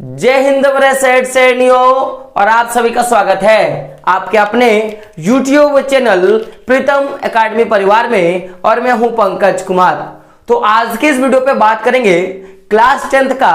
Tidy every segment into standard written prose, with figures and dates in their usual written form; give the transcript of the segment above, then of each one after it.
जय हिंद सेठ सेठियों और आप सभी का स्वागत है आपके अपने YouTube चैनल प्रीतम एकेडमी परिवार में। और मैं हूं पंकज कुमार। तो आज के इस वीडियो पे बात करेंगे क्लास 10th का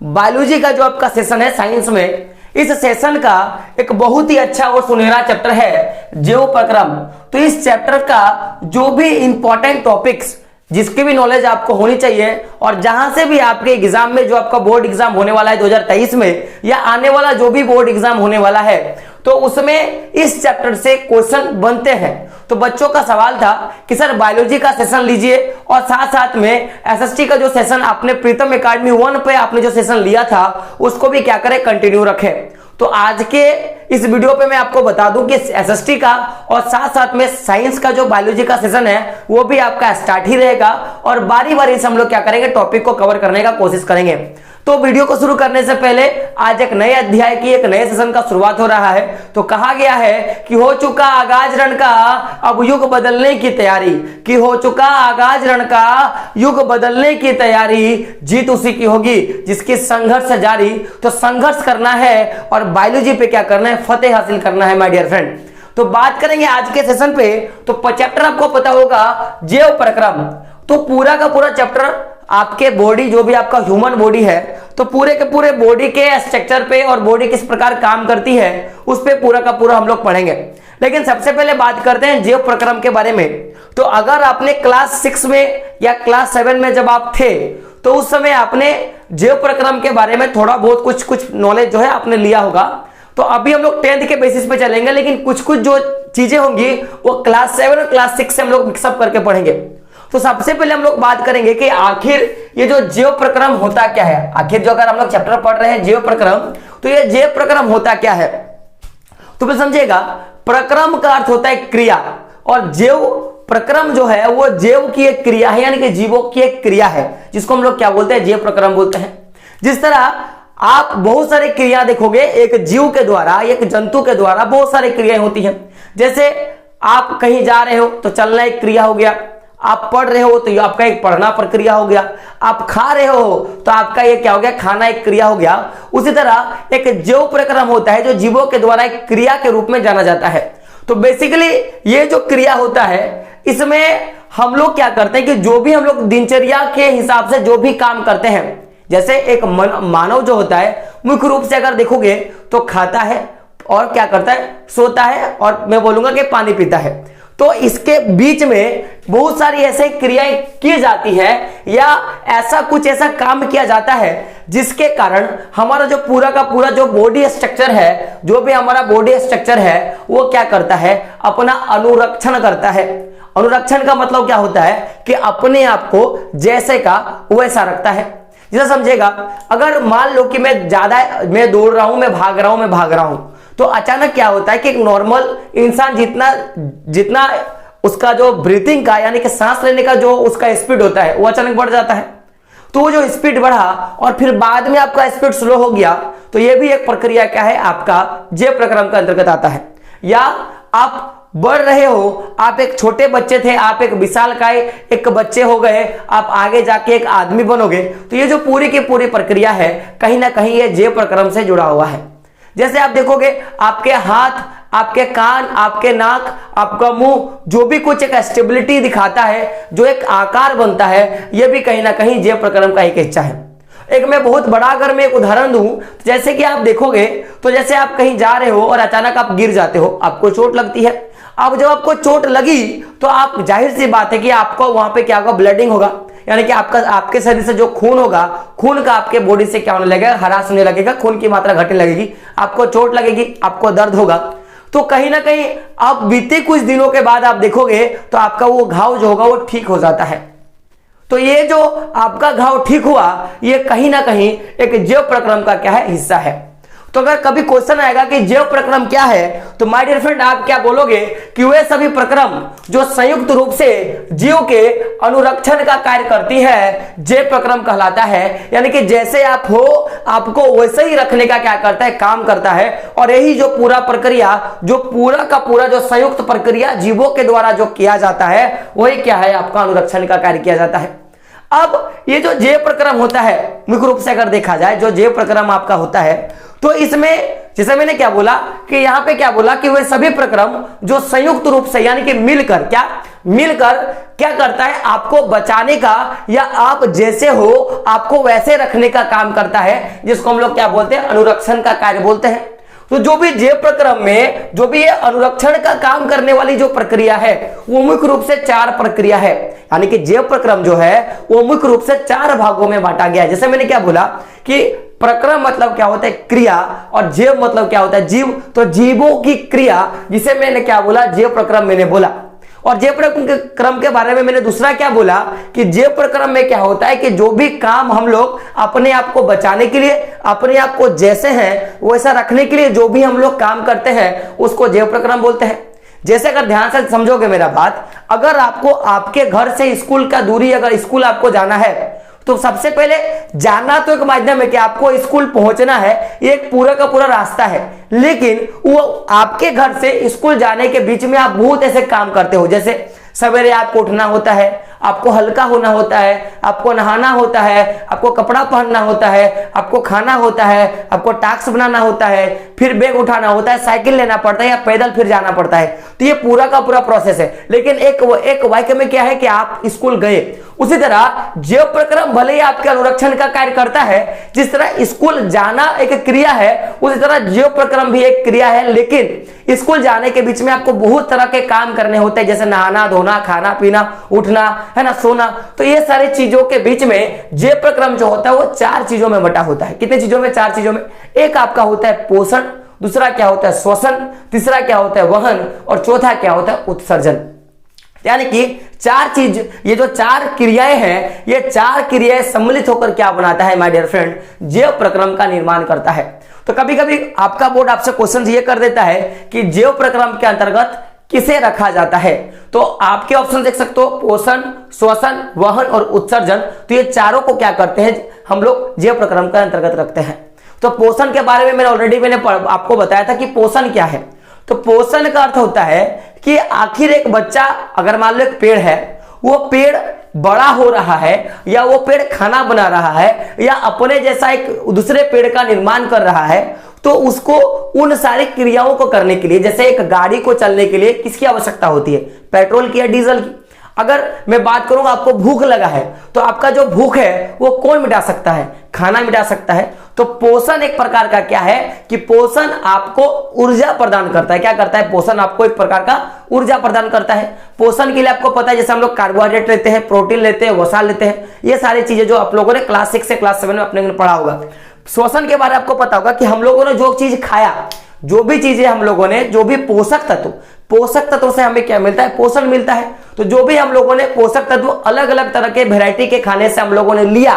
बायोलॉजी का जो आपका सेशन है साइंस में। इस सेशन का एक बहुत ही अच्छा और सुनहरा चैप्टर है जीव प्रक्रम। तो इस चैप्टर का जो भी इंपॉर्टेंट टॉपिक्स जिसकी भी नॉलेज आपको होनी चाहिए और जहां से भी आपके एग्जाम में जो आपका बोर्ड एग्जाम होने वाला है 2023 में या आने वाला जो भी बोर्ड एग्जाम होने वाला है तो उसमें इस चैप्टर से क्वेश्चन बनते हैं। तो बच्चों का सवाल था कि सर बायोलॉजी का सेशन लीजिए और साथ साथ में एसएसटी का जो सेशन आपने प्रीतम एकेडमी 1 पे आपने जो सेशन लिया था उसको भी क्या करें, कंटिन्यू रखें। तो आज के इस वीडियो पे मैं आपको बता दूं कि एसएसटी का और साथ साथ में साइंस का जो बायोलॉजी का सेशन है वो भी आपका स्टार्ट ही रहेगा और बारी बारी से हम लोग क्या करेंगे, टॉपिक को कवर करने का कोशिश करेंगे। तो वीडियो को शुरू करने से पहले आज एक नए अध्याय की एक नए सेशन का शुरुआत हो रहा है। तो कहा गया है कि हो चुका आगाज रण का अब युग बदलने की तैयारी, कि हो चुका आगाज रण का युग बदलने की तैयारी, जीत उसी की होगी जिसकी संघर्ष जारी। तो संघर्ष करना है और बायोलॉजी पे क्या करना है, फतेह हासिल करना है माय डियर फ्रेंड। तो बात करेंगे आज के सेशन पे। तो चैप्टर आपको पता होगा जीव प्रक्रम। तो पूरा का पूरा चैप्टर आपके बॉडी जो भी आपका ह्यूमन बॉडी है तो पूरे के पूरे बॉडी के स्ट्रक्चर पे और बॉडी किस प्रकार काम करती है उस पे पूरा का पूरा हम लोग पढ़ेंगे। लेकिन सबसे पहले बात करते हैं जीव प्रक्रम के बारे में। तो अगर आपने क्लास 6 में या क्लास 7 में जब आप थे तो उस समय आपने जीव प्रक्रम के बारे में थोड़ा बहुत कुछ नॉलेज जो है आपने लिया होगा। तो अभी हम लोग 10th के बेसिस पे चलेंगे, लेकिन कुछ जो चीजें होंगी वो क्लास 7 और क्लास 6 से हम लोग मिक्सअप करके पढ़ेंगे। तो सबसे पहले हम लोग बात करेंगे कि आखिर ये जो जीव प्रक्रम होता क्या है। आखिर जो अगर हम लोग चैप्टर पढ़ रहे हैं जीव प्रक्रम, तो ये जीव प्रक्रम होता क्या है। तो फिर समझिएगा, प्रक्रम का अर्थ होता है क्रिया और जीव प्रक्रम जो है वो जीव की एक क्रिया है, यानी कि जीवों की एक क्रिया है जिसको हम लोग क्या बोलते हैं, जीव प्रक्रम बोलते हैं। जिस तरह आप बहुत सारी क्रिया देखोगे, एक जीव के द्वारा एक जंतु के द्वारा बहुत सारी क्रियाएं होती हैं। जैसे आप कहीं जा रहे हो तो चलना एक क्रिया हो गया, आप पढ़ रहे हो तो आपका एक पढ़ना प्रक्रिया हो गया, आप खा रहे हो तो आपका ये क्या हो गया, खाना एक क्रिया हो गया। उसी तरह एक जीव प्रक्रम होता है जो जीवों के द्वारा एक क्रिया के रूप में जाना जाता है। तो बेसिकली ये जो क्रिया होता है इसमें हम लोग क्या करते हैं कि जो भी हम लोग दिनचर्या के हिसाब से जो भी काम करते हैं, जैसे एक मानव जो होता है मुख्य रूप से अगर देखोगे तो खाता है और क्या करता है, सोता है और मैं बोलूंगा कि पानी पीता है। तो इसके बीच में बहुत सारी ऐसे क्रियाएं की जाती है या ऐसा काम किया जाता है जिसके कारण हमारा जो पूरा का पूरा जो बॉडी स्ट्रक्चर है, जो भी हमारा बॉडी स्ट्रक्चर है वो क्या करता है, अपना अनुरक्षण करता है। अनुरक्षण का मतलब क्या होता है कि अपने आप को जैसे का वैसा रखता है। जैसा समझेगा, अगर मान लो कि मैं दौड़ रहा हूं, मैं भाग रहा हूं तो अचानक क्या होता है कि एक नॉर्मल इंसान जितना उसका जो ब्रीथिंग का यानी कि सांस लेने का जो उसका स्पीड होता है वो अचानक बढ़ जाता है। तो वो जो स्पीड बढ़ा और फिर बाद में आपका स्पीड स्लो हो गया, तो ये भी एक प्रक्रिया क्या है, आपका जीव प्रक्रम के अंतर्गत आता है। या आप बढ़ रहे हो, आप एक छोटे बच्चे थे, आप एक विशालकाय एक बच्चे हो गए, आप आगे जाके एक आदमी बनोगे। तो ये जो पूरी की पूरी प्रक्रिया है कहीं ना कहीं ये जीव प्रक्रम से जुड़ा हुआ है। जैसे आप देखोगे आपके हाथ, आपके कान, आपके नाक, आपका मुंह, जो भी कुछ एक स्टेबिलिटी दिखाता है, जो एक आकार बनता है, यह भी कहीं ना कहीं जीव प्रक्रम का एक हिस्सा है। एक मैं बहुत बड़ा अगर मैं एक उदाहरण दूं, जैसे कि आप देखोगे तो जैसे आप कहीं जा रहे हो और अचानक आप गिर जाते हो, आपको चोट लगती है। अब जब आपको चोट लगी तो आप जाहिर सी बात है कि आपको वहां पे क्या होगा, ब्लडिंग होगा, यानी कि आपके शरीर से जो खून होगा, खून का आपके बॉडी से क्या होने लगेगा, हरास होने लगेगा, खून की मात्रा घटने लगेगी, आपको चोट लगेगी, आपको दर्द होगा। तो कहीं ना कहीं आप बीते कुछ दिनों के बाद आप देखोगे तो आपका वो घाव जो होगा वो ठीक हो जाता है। तो ये जो आपका घाव ठीक हुआ ये कहीं ना कहीं एक जीव प्रक्रम का क्या है, हिस्सा है। तो अगर कभी क्वेश्चन आएगा कि जीव प्रक्रम क्या है तो माय डियर फ्रेंड आप क्या बोलोगे कि वे सभी प्रक्रम जो संयुक्त रूप से जीव के अनुरक्षण का कार्य करती है जीव प्रक्रम कहलाता है। यानी कि जैसे आप हो आपको वैसे ही रखने का क्या करता है, काम करता है। और यही जो पूरा प्रक्रिया, जो पूरा का पूरा जो संयुक्त प्रक्रिया जीवों के द्वारा जो किया जाता है वही क्या है, आपका अनुरक्षण का कार्य किया जाता है। अब ये जो जे प्रक्रम होता है, मुख्य रूप से अगर देखा जाए जो जे प्रक्रम आपका होता है, तो इसमें जैसे मैंने क्या बोला कि यहां पे क्या बोला कि वे सभी प्रक्रम जो संयुक्त रूप से यानी कि मिलकर क्या करता है, आपको बचाने का या आप जैसे हो आपको वैसे रखने का काम करता है, जिसको हम लोग क्या बोलते हैं, अनुरक्षण का कार्य बोलते हैं। तो जो भी जे प्रक्रम में जो भी ये अनुरक्षण का काम करने वाली जो प्रक्रिया है वो मुख्य रूप से 4 प्रक्रिया है, यानी कि जे प्रक्रम जो है वो मुख्य रूप से 4 भागों में बांटा गया है। जैसे मैंने क्या बोला कि प्रक्रम मतलब क्या होता है, क्रिया, और जीव मतलब क्या होता है, जीव। तो जीवों की क्रिया, जिसे मैंने क्या बोला, जे प्रक्रम मैंने बोला। और जे प्रक्रम के बारे में मैंने दूसरा क्या बोला कि जे प्रक्रम में क्या होता है कि जो भी काम हम लोग अपने आप को बचाने के लिए, अपने आप को जैसे हैं वैसा रखने के लिए जो भी हम लोग काम करते हैं उसको जे प्रक्रम बोलते हैं। जैसे अगर ध्यान से समझोगे मेरा बात, अगर आपको आपके घर से स्कूल का दूरी, अगर स्कूल आपको जाना है तो सबसे पहले जाना तो एक माध्यम है कि आपको स्कूल पहुंचना है, ये एक पूरा का पूरा रास्ता है, लेकिन वो आपके घर से स्कूल जाने के बीच में आप बहुत ऐसे काम करते हो, जैसे सवेरे आपको उठना होता है, आपको हल्का होना होता है, आपको नहाना होता है, आपको कपड़ा पहनना होता है, आपको खाना होता है, आपको टास्क बनाना होता है, फिर बैग उठाना होता है, साइकिल लेना पड़ता है या पैदल फिर जाना पड़ता है। तो ये पूरा का पूरा प्रोसेस है, लेकिन एक वाक्य में क्या है कि आप स्कूल गए। उसी तरह जे प्रक्रम भले ही आपके अनुरक्षण का कार्य करता है, जिस तरह स्कूल जाना एक क्रिया है उसी तरह जे प्रक्रम भी एक क्रिया है, लेकिन स्कूल जाने के बीच में आपको बहुत तरह के काम करने होते हैं, जैसे नहाना धोना, खाना पीना, उठना है ना, सोना। तो ये सारी चीजों के बीच में जे प्रक्रम जो होता है वो 4 चीजों में बटा होता है। कितने चीजों में? 4 चीजों में। एक आपका होता है पोषण, दूसरा क्या होता है श्वसन, तीसरा क्या होता है वहन, और चौथा क्या होता है उत्सर्जन। यानी कि 4 चीज, ये जो 4 क्रियाएं हैं, ये 4 क्रियाएं सम्मिलित होकर क्या बनाता है माय डियर फ्रेंड, जैव प्रक्रम का निर्माण करता है। तो कभी कभी आपका बोर्ड आपसे क्वेश्चन ये कर देता है कि जैव प्रक्रम के अंतर्गत किसे रखा जाता है, तो आपके ऑप्शन देख सकते हो, पोषण, श्वसन, वहन और उत्सर्जन। तो ये चारों को क्या करते हैं हम लोग जैव प्रक्रम के अंतर्गत रखते हैं। तो पोषण के बारे में मैंने आपको बताया था कि पोषण क्या है। तो पोषण का अर्थ होता है कि आखिर एक बच्चा, अगर मान लो एक पेड़ है, वो पेड़ बड़ा हो रहा है या वो पेड़ खाना बना रहा है या अपने जैसा एक दूसरे पेड़ का निर्माण कर रहा है, तो उसको उन सारी क्रियाओं को करने के लिए, जैसे एक गाड़ी को चलने के लिए किसकी आवश्यकता होती है, पेट्रोल की या डीजल की। अगर मैं बात करूंगा आपको भूख लगा है, तो आपका जो भूख है वो कौन मिटा सकता है, खाना मिटा सकता है। तो पोषण एक प्रकार का क्या है कि पोषण आपको ऊर्जा प्रदान करता है। क्या करता है? पोषण आपको एक प्रकार का ऊर्जा प्रदान करता है। पोषण के लिए आपको पता है, जैसे हम लोग कार्बोहाइड्रेट लेते हैं, प्रोटीन लेते हैं, वसा लेते हैं, ये सारी चीजें जो आप लोगों ने क्लास 6 से क्लास 7 में अपने पढ़ा होगा। श्वसन के बारे में आपको पता होगा कि हम लोगों ने जो चीज खाया, जो भी चीजें हम लोगों ने, जो भी पोषक तत्व से हमें क्या मिलता है, पोषण मिलता है। तो जो भी हम लोगों ने पोषक तत्व अलग अलग तरह के वैरायटी के खाने से हम लोगों ने लिया,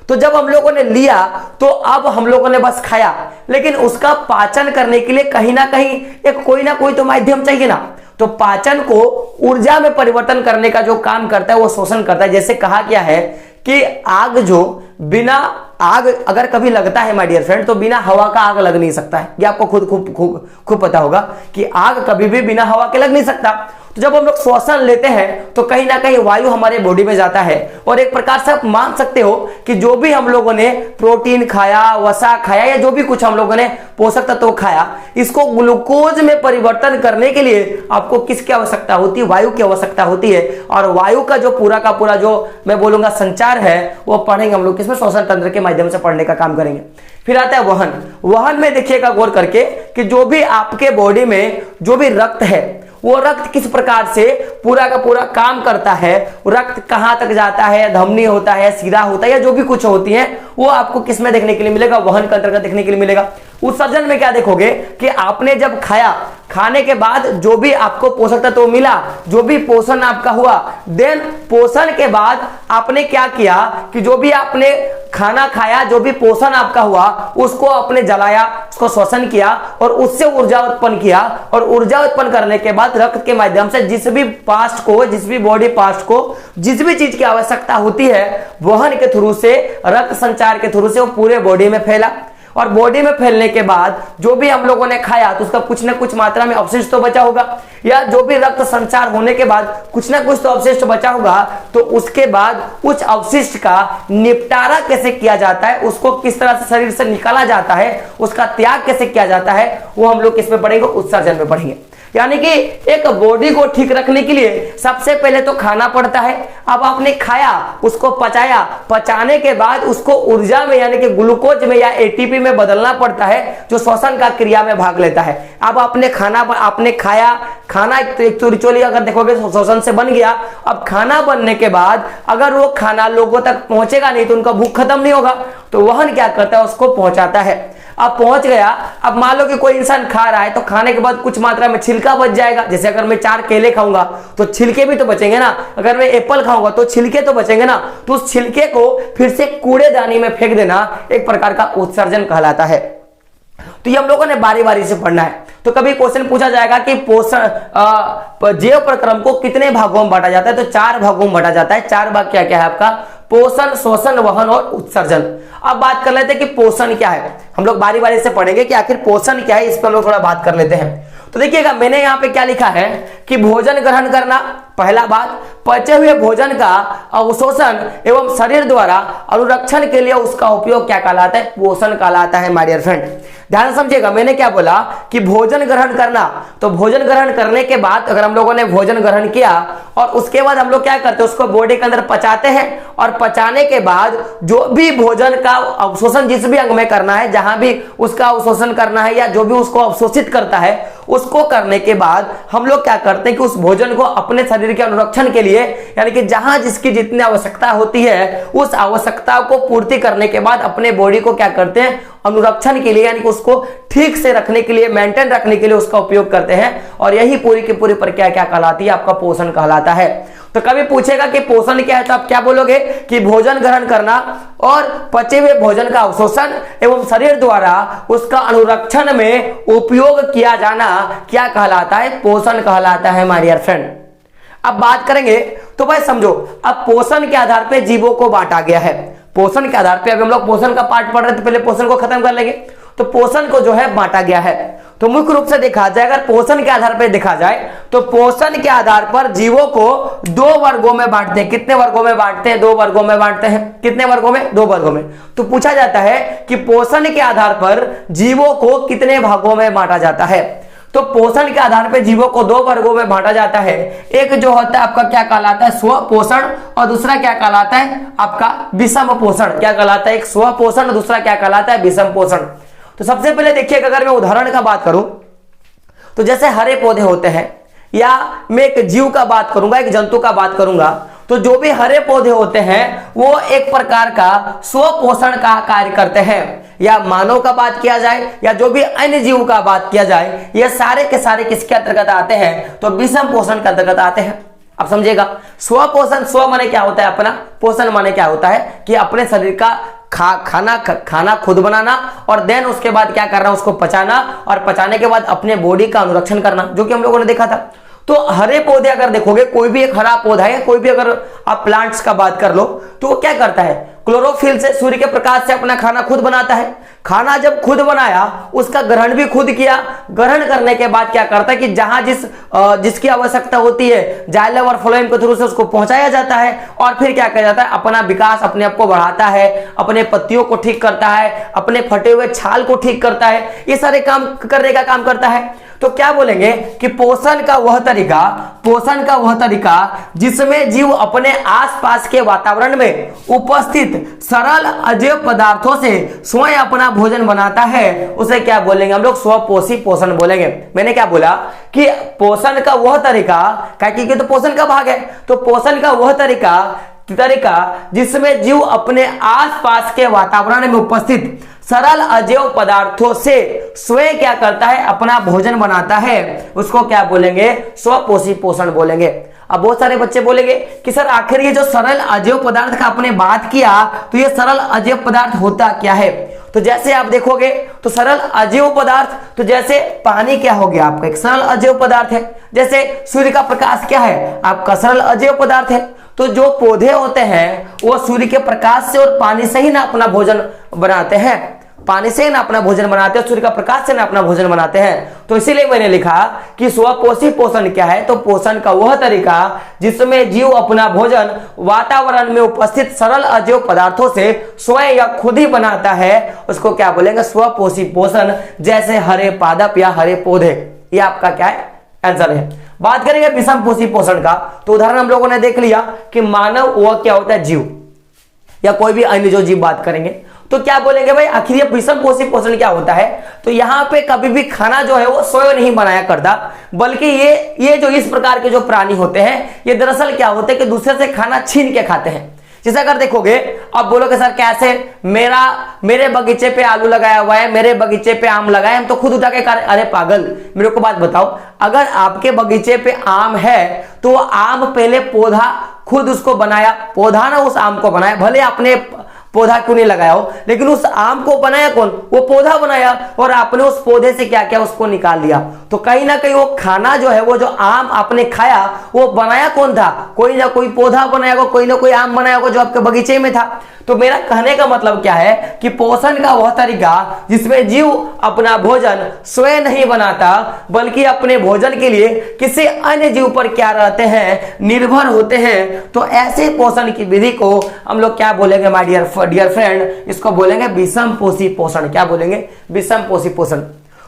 तो जब हम लोगों ने लिया तो अब हम लोगों ने बस खाया, लेकिन उसका पाचन करने के लिए कहीं ना कहीं एक कोई ना कोई तो माध्यम चाहिए ना। तो पाचन को ऊर्जा में परिवर्तन करने का जो काम करता है वो श्वसन करता है। जैसे कहा गया है कि आग जो बिना आग अगर कभी लगता है माय डियर फ्रेंड, तो बिना हवा का आग लग नहीं सकता है। ये आपको खूब पता होगा कि आग कभी भी बिना हवा के लग नहीं सकता। तो जब हम लोग श्वसन लेते हैं तो कहीं ना कहीं वायु हमारे बॉडी में जाता है, और एक प्रकार से आप मान सकते हो कि जो भी हम लोगों ने प्रोटीन खाया, वसा खाया, या जो भी कुछ हम लोगों ने पोषक तत्व खाया, इसको ग्लूकोज में परिवर्तन करने के लिए आपको किसकी आवश्यकता होती है? वायु की आवश्यकता होती है। और वायु का जो पूरा का पूरा जो मैं बोलूंगा संचार है वो पढ़ेंगे हम लोग किसमें, श्वसन तंत्र के माध्यम से पढ़ने का काम करेंगे। फिर आता है वहन। वहन में देखिएगा गौर करके कि जो भी आपके बॉडी में जो भी रक्त है, वो रक्त किस प्रकार से पूरा का पूरा काम करता है, रक्त कहां तक जाता है, धमनी होता है, सीधा होता है, या जो भी कुछ होती है वो आपको किस में देखने के लिए मिलेगा, वहन के अंतर्गत देखने के लिए मिलेगा। उत्सर्जन में क्या देखोगे कि आपने जब खाया, खाने के बाद जो भी आपको पोषक तत्व तो मिला, जो भी पोषण आपका हुआ, देन पोषण के बाद आपने क्या किया कि जो भी आपने खाना खाया, जो भी पोषण आपका हुआ, उसको आपने जलाया, उसको श्वसन किया और उससे ऊर्जा उत्पन्न किया। और ऊर्जा उत्पन्न करने के बाद रक्त के माध्यम से जिस भी पार्ट को, जिस भी बॉडी पार्ट को जिस भी चीज की आवश्यकता होती है, वहन के थ्रू से, रक्त संचार के थ्रू से वो पूरे बॉडी में फैला। और बॉडी में फैलने के बाद जो भी हम लोगों ने खाया तो उसका कुछ ना कुछ मात्रा में अवशिष्ट तो बचा होगा, या जो भी रक्त संचार होने के बाद कुछ ना कुछ तो अवशिष्ट बचा होगा। तो उसके बाद उस अवशिष्ट का निपटारा कैसे किया जाता है, उसको किस तरह से शरीर से निकाला जाता है, उसका त्याग कैसे किया जाता है, वो हम लोग किसमें पढ़ेंगे, उत्सर्जन में पढ़ेंगे। यानी कि एक बॉडी को ठीक रखने के लिए सबसे पहले तो खाना पड़ता है। अब आपने खाया, उसको पचाया, पचाने के बाद उसको ऊर्जा में यानी कि ग्लूकोज में या एटीपी में बदलना पड़ता है, जो श्वसन का क्रिया में भाग लेता है। अब आपने खाया, खाना एक चोरी अगर देखोगे श्वसन से बन गया। अब खाना बनने के बाद अगर वो खाना लोगों तक पहुंचेगा नहीं तो उनका भूख खत्म नहीं होगा, तो वहन क्या करता है, उसको पहुंचाता है। अब पहुंच गया, अब मान लो कि कोई इंसान खा रहा है तो खाने के बाद कुछ मात्रा में छिलका बच जाएगा। जैसे अगर मैं 4 केले खाऊंगा तो छिलके भी तो बचेंगे ना, अगर मैं एप्पल खाऊंगा तो छिलके तो बचेंगे ना, तो उस छिलके को फिर से कूड़ेदानी में फेंक देना एक प्रकार का उत्सर्जन कहलाता है। तो ये हम लोगों ने बारी बारी से पढ़ना है। तो कभी क्वेश्चन पूछा जाएगा कि पोषण जैव प्रक्रम को कितने भागों में बांटा जाता है, तो 4 भागों में बांटा जाता है। 4 भाग क्या क्या है आपका, पोषण, श्वसन, वहन और उत्सर्जन। अब बात कर लेते हैं कि पोषण क्या है। हम लोग बारी बारी से पढ़ेंगे कि आखिर पोषण क्या है, इस पर हम लोग थोड़ा बात कर लेते हैं। तो देखिएगा, मैंने यहाँ पे क्या लिखा है कि भोजन ग्रहण करना, पहला बात, पचे हुए भोजन का अवशोषण एवं शरीर द्वारा अनुरक्षण के लिए उसका उपयोग क्या कहलाता है, पोषण कहलाता है। माय डियर फ्रेंड, ध्यान समझिएगा, मैंने क्या बोला कि भोजन ग्रहण करना। तो भोजन ग्रहण करने के बाद अगर हम लोगों ने भोजन ग्रहण किया और उसके बाद हम लोग क्या करते हैं, उसको बॉडी के अंदर पचाते हैं, और पचाने के बाद जो भी भोजन का अवशोषण जिस भी अंग में करना है, जहां भी उसका अवशोषण करना है या जो भी उसको अवशोषित करता है, उसको करने के बाद हम लोग क्या करते हैं कि उस भोजन को अपने शरीर के अनुरक्षण के लिए, यानी कि जहां जिसकी जितनी आवश्यकता होती है उस आवश्यकता को पूर्ति करने के बाद अपने बॉडी को क्या करते हैं, अनुरक्षण के लिए, यानी कि उसको ठीक से रखने के लिए, मेंटेन रखने के लिए उसका उपयोग करते हैं। और यही पूरी की पूरी प्रक्रिया क्या कहलाती है, आपका पोषण कहलाता है। तो कभी पूछेगा कि पोषण क्या है, तो आप क्या बोलोगे कि भोजन ग्रहण करना और पचे हुए भोजन का अवशोषण एवं शरीर द्वारा उसका अनुरक्षण में उपयोग किया जाना क्या कहलाता है, पोषण कहलाता है माय डियर फ्रेंड। अब बात करेंगे तो भाई समझो, अब पोषण के आधार पर जीवों को बांटा गया है। पोषण के आधार पर, अभी हम लोग पोषण का पार्ट पढ़ रहे थे, पहले पोषण को खत्म कर लेंगे। तो पोषण को जो है बांटा गया है। तो मुख्य रूप से देखा जाए, अगर पोषण के आधार पर देखा जाए तो पोषण के आधार पर जीवों को 2 वर्गों में बांटते हैं। कितने वर्गों में बांटते हैं, 2 वर्गों में बांटते हैं। कितने वर्गों में, 2 वर्गों में। तो पूछा जाता है कि पोषण के आधार पर जीवों को कितने भागों में बांटा जाता है। तो पोषण के आधार पर जीवों को 2 वर्गों में बांटा जाता है। एक जो होता है आपका क्या कहलाता है, स्व पोषण, और दूसरा क्या कहलाता है आपका विषम पोषण। क्या कहलाता है, एक स्व पोषण और दूसरा क्या कहलाता है, विषम पोषण। तो सबसे पहले देखिए, अगर मैं उदाहरण का बात करूं तो जैसे हरे पौधे होते हैं, या मैं एक जीव का बात करूंगा, एक जंतु का बात करूंगा, तो जो भी हरे पौधे होते हैं वो एक प्रकार का स्व पोषण का कार्य करते हैं। या मानव का बात किया जाए या जो भी अन्य जीव का बात किया जाए, ये सारे के सारे किसके अंतर्गत आते हैं, तो विषम पोषण के अंतर्गत आते हैं। अब समझिएगा, स्व पोषण, स्व माने क्या होता है अपना, पोषण माने क्या होता है कि अपने शरीर का खाना खुद बनाना, और देन उसके बाद क्या करना, उसको पचाना, और पचाने के बाद अपने बॉडी का अनुरक्षण करना, जो कि हम लोगों ने देखा था। तो हरे पौधे अगर देखोगे, कोई भी एक हरा पौधा है, कोई भी अगर आप प्लांट्स का बात कर लो, तो वो क्या करता है, क्लोरोफिल से, सूर्य के प्रकाश से अपना खाना खुद बनाता है। खाना जब खुद बनाया, उसका ग्रहण भी खुद किया। ग्रहण करने के बाद क्या करता है कि जहां जिसकी आवश्यकता होती है, जाइलम और फ्लोएम के थ्रू से उसको पहुंचाया जाता है, और फिर क्या किया जाता है, अपना विकास अपने आप को बढ़ाता है, अपने पत्तियों को ठीक करता है, अपने फटे हुए छाल को ठीक करता है, ये सारे काम करने का काम करता है। तो क्या बोलेंगे कि पोषण का वह तरीका जिसमें जीव अपने आसपास के वातावरण में उपस्थित सरल अजैव पदार्थों से स्वयं अपना भोजन बनाता है, उसे क्या बोलेंगे हम लोग, स्वपोषी पोषण बोलेंगे। मैंने क्या बोला कि पोषण का वह तरीका, क्योंकि तो पोषण का भाग है, तो पोषण का वह तरीका जिसमें जीव अपने आसपास के वातावरण में उपस्थित सरल अजैव पदार्थों से स्वयं क्या करता है, अपना भोजन बनाता है, उसको क्या बोलेंगे, स्वपोषी पोषण बोलेंगे। अब बहुत सारे बच्चे बोलेंगे कि सर आखिर ये जो सरल अजैव पदार्थ का आपने बात किया, तो ये सरल अजैव पदार्थ होता क्या है। तो जैसे आप देखोगे तो सरल अजैव पदार्थ, तो जैसे पानी क्या हो गया आपका, एक सरल अजैव पदार्थ है। जैसे सूर्य का प्रकाश क्या है, आपका सरल अजैव पदार्थ है। तो जो पौधे होते हैं वो सूर्य के प्रकाश से और पानी से ही ना अपना भोजन बनाते हैं। पानी से ना अपना भोजन बनाते हैं, सूर्य का प्रकाश से ना अपना भोजन बनाते हैं। तो इसीलिए मैंने लिखा कि स्वपोषी पोषण क्या है, तो पोषण का वह तरीका जिसमें जीव अपना भोजन वातावरण में उपस्थित सरल अजैव पदार्थों से स्वयं या खुद ही बनाता है, उसको क्या बोलेंगे, स्वपोषी पोषण। जैसे हरे पादप या हरे पौधे, ये आपका क्या है, आंसर है। बात करेंगे विषम पोषी पोषण का, तो उदाहरण हम लोगों ने देख लिया कि मानव वह क्या होता है, जीव या कोई भी अन्य जो जीव बात करेंगे तो क्या बोलेंगे भाई, आखिर ये विषम पोषी पोषण क्या होता है। तो यहां पे कभी भी खाना जो है वो स्वयं नहीं बनाया करता, बल्कि ये जो इस प्रकार के जो प्राणी होते हैं ये दरअसल क्या होते हैं कि दूसरे से खाना छीन के खाते हैं। जैसे अगर देखोगे, अब बोलोगे सर कैसे, मेरे बगीचे पे आलू लगाया हुआ है, मेरे बगीचे पे आम लगाए, हम तो खुद उठा के अरे पागल, मेरे को बात बताओ, अगर आपके बगीचे पे आम है तो आम पहले पौधा खुद उसको बनाया, पौधा ना उस आम को बनाया, भले आपने पौधा क्यों नहीं लगाया हो, लेकिन उस आम को बनाया कौन, वो पौधा बनाया, और आपने उस पौधे से क्या क्या उसको निकाल दिया। तो कहीं ना कहीं वो खाना जो है, वो जो आम आपने खाया वो बनाया कौन था, कोई ना कोई पौधा बनाया होगा, कोई ना कोई आम बनाया होगा जो आपके बगीचे में था। तो मेरा कहने का मतलब क्या है कि पोषण का वह तरीका जिसमें जीव अपना भोजन स्वयं नहीं बनाता, बल्कि अपने भोजन के लिए किसी अन्य जीव पर क्या रहते हैं, निर्भर होते हैं। तो ऐसे पोषण की विधि को हम लोग क्या बोलेंगे माय डियर फ्रेंड, इसको बोलेंगे विषम पोषी पोषण। क्या बोलेंगे, विषम पोषी पोषण।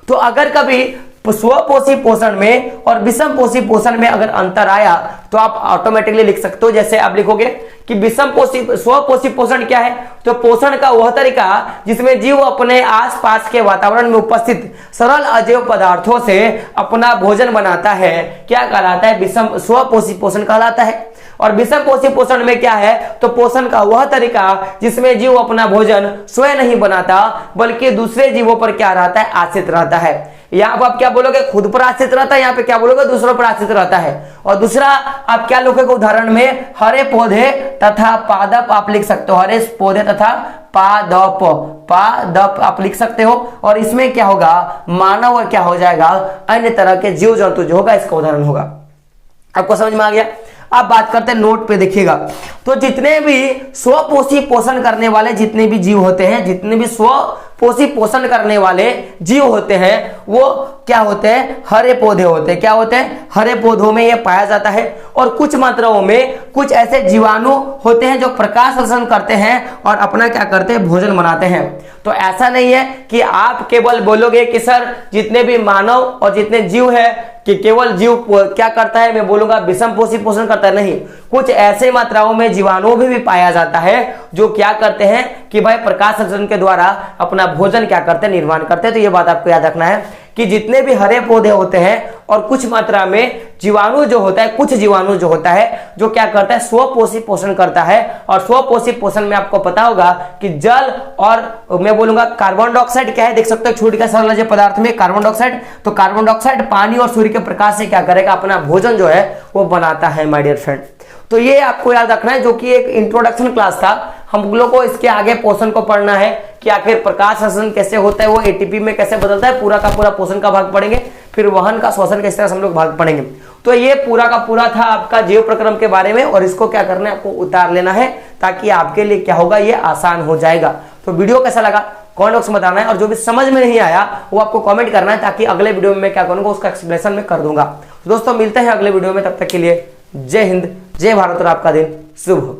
तो अगर कभी स्वपोषी पोषण में और विषम पोषी पोषण में अगर अंतर आया तो आप ऑटोमेटिकली लिख सकते हो। जैसे आप लिखोगे कि विषम पोषी स्वपोषी पोषण क्या है, तो पोषण का वह तरीका जिसमें जीव अपने आसपास के वातावरण में उपस्थित सरल अजैव पदार्थों से अपना भोजन बनाता है, क्या कहलाता है, विषम स्वपोषी पोषण कहलाता है। और विषम पोषी पोषण में क्या है, तो पोषण का वह तरीका जिसमें जीव अपना भोजन स्वयं नहीं बनाता, बल्कि दूसरे जीवों पर क्या रहता है, आश्रित रहता है। यहाँ पर आप क्या बोलोगे, खुद पर आश्रित रहता है, यहाँ पे क्या बोलोगे, दूसरों पर आश्रित रहता है। और दूसरा आप क्या लिखोगे उदाहरण में, हरे पौधे तथा पादप आप लिख सकते हो, हरे पौधे तथा पादप आप लिख सकते हो। और इसमें क्या होगा, मानव और क्या हो जाएगा, अन्य तरह के जीव जंतु जो होगा इसका उदाहरण होगा। आपको समझ में आ गया। अब बात करते हैं नोट पे, देखिएगा तो जितने भी स्वपोषी पोषण करने वाले जितने भी जीव होते हैं, जितने भी स्वपोषी पोषण करने वाले जीव होते हैं वो क्या होते हैं, हरे पौधे होते हैं। क्या होते हैं, हरे पौधों में ये पाया जाता है। और कुछ मात्राओं में कुछ ऐसे जीवाणु होते हैं जो प्रकाश संश्लेषण करते हैं और अपना क्या करते हैं, भोजन बनाते हैं। तो ऐसा नहीं है कि आप केवल बोलोगे कि सर जितने भी मानव और जितने जीव है कि केवल जीव क्या करता है, मैं बोलूंगा विषम पोषी पोषण करता है, नहीं, कुछ ऐसे मात्राओं में जीवाणु भी पाया जाता है जो क्या करते हैं कि भाई प्रकाश संश्लेषण के द्वारा अपना भोजन क्या करते हैं, निर्माण करते हैं। तो ये बात आपको याद रखना है कि जितने भी हरे पौधे होते हैं और कुछ मात्रा में जीवाणु जो होता है, कुछ जीवाणु जो होता है जो क्या करता है, स्वपोषी पोषण करता है। और स्वपोषी पोषण में आपको पता होगा कि जल और मैं बोलूंगा कार्बन डाइऑक्साइड क्या है, देख सकते हो छोटी का सरल अजैव पदार्थ में कार्बन डाइऑक्साइड, तो कार्बन डाइऑक्साइड पानी और सूर्य के प्रकाश से क्या करेगा, अपना भोजन जो है वो बनाता है माय डियर फ्रेंड। तो ये आपको याद रखना है, जो कि एक इंट्रोडक्शन क्लास था। हम लोग को इसके आगे पोषण को पढ़ना है कि आखिर प्रकाश संश्लेषण कैसे होता है, वो एटीपी में कैसे बदलता है, पूरा का पूरा पोषण का भाग पढ़ेंगे। फिर वहन का श्वसन किस तरह से हम लोग भाग पढ़ेंगे। तो ये पूरा का पूरा था आपका जीव प्रक्रम के बारे में, और इसको क्या करना है, आपको उतार लेना है ताकि आपके लिए क्या होगा, ये आसान हो जाएगा। तो वीडियो कैसा लगा कमेंट बॉक्स में बताना है, और जो भी समझ में नहीं आया वो आपको कमेंट करना है ताकि अगले वीडियो में मैं क्या करूंगा उसका एक्सप्लेनेशन में कर दूंगा। तो दोस्तों मिलते हैं अगले वीडियो में, तब तक के लिए जय हिंद, जय भारत और आपका दिन शुभ हो।